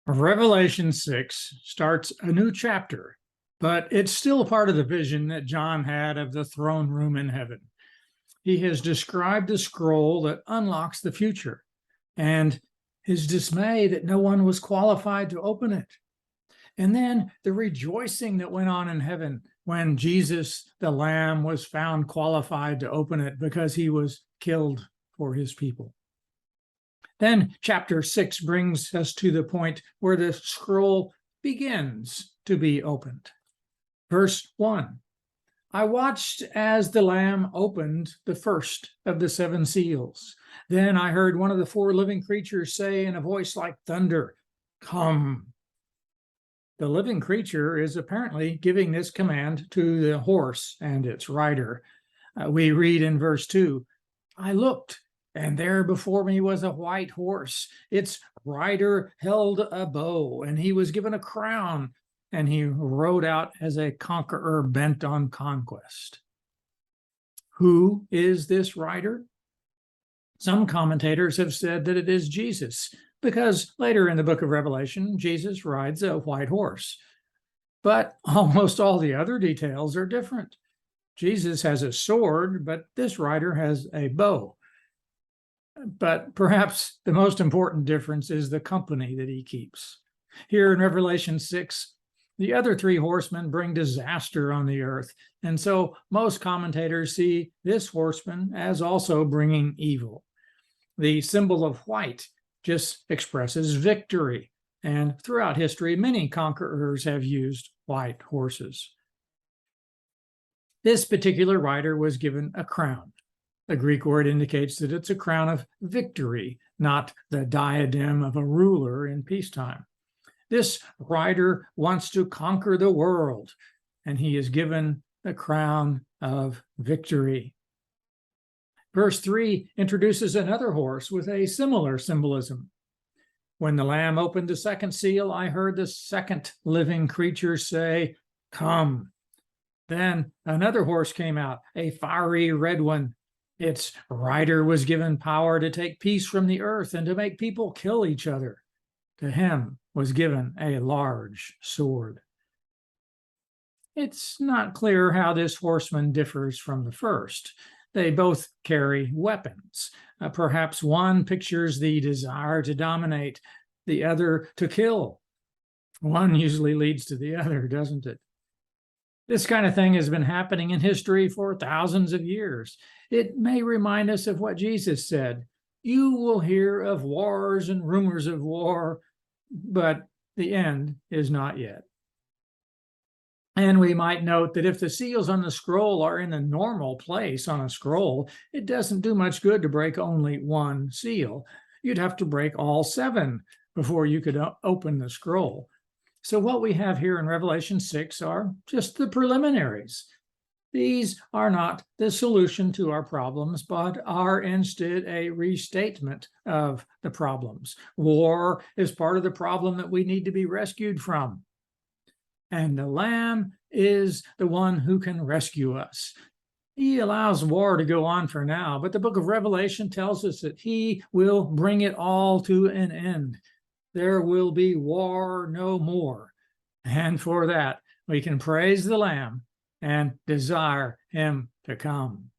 Revelation 6 starts a new chapter, but it's still part of the vision that John had of the throne room in heaven. He has described a scroll that unlocks the future and his dismay that no one was qualified to open it. And then the rejoicing that went on in heaven when Jesus, the Lamb, was found qualified to open it because he was killed for his people. Then chapter 6 brings us to the point where the scroll begins to be opened. Verse 1, I watched as the Lamb opened the first of the seven seals. Then I heard one of the four living creatures say in a voice like thunder, "Come." The living creature is apparently giving this command to the horse and its rider. We read in verse 2, I looked, and there before me was a white horse. Its rider held a bow, and he was given a crown, and he rode out as a conqueror bent on conquest. Who is this rider? Some commentators have said that it is Jesus, because later in the book of Revelation, Jesus rides a white horse. But almost all the other details are different. Jesus has a sword, but this rider has a bow. But perhaps the most important difference is the company that he keeps. Here in Revelation 6, the other three horsemen bring disaster on the earth, and so most commentators see this horseman as also bringing evil. The symbol of white just expresses victory, and throughout history, many conquerors have used white horses. This particular rider was given a crown. The Greek word indicates that it's a crown of victory, not the diadem of a ruler in peacetime. This rider wants to conquer the world, and he is given the crown of victory. Verse 3 introduces another horse with a similar symbolism. When the Lamb opened the second seal, I heard the second living creature say, "Come." Then another horse came out, a fiery red one. Its rider was given power to take peace from the earth and to make people kill each other. To him was given a large sword. It's not clear how this horseman differs from the first. They both carry weapons. Perhaps one pictures the desire to dominate, the other to kill. One usually leads to the other, doesn't it? This kind of thing has been happening in history for thousands of years. It may remind us of what Jesus said. You will hear of wars and rumors of war, but the end is not yet. And we might note that if the seals on the scroll are in the normal place on a scroll, it doesn't do much good to break only one seal. You'd have to break all seven before you could open the scroll. So what we have here in Revelation 6 are just the preliminaries. These are not the solution to our problems, but are instead a restatement of the problems. War is part of the problem that we need to be rescued from. And the Lamb is the one who can rescue us. He allows war to go on for now, but the book of Revelation tells us that he will bring it all to an end. There will be war no more. And for that, we can praise the Lamb and desire him to come.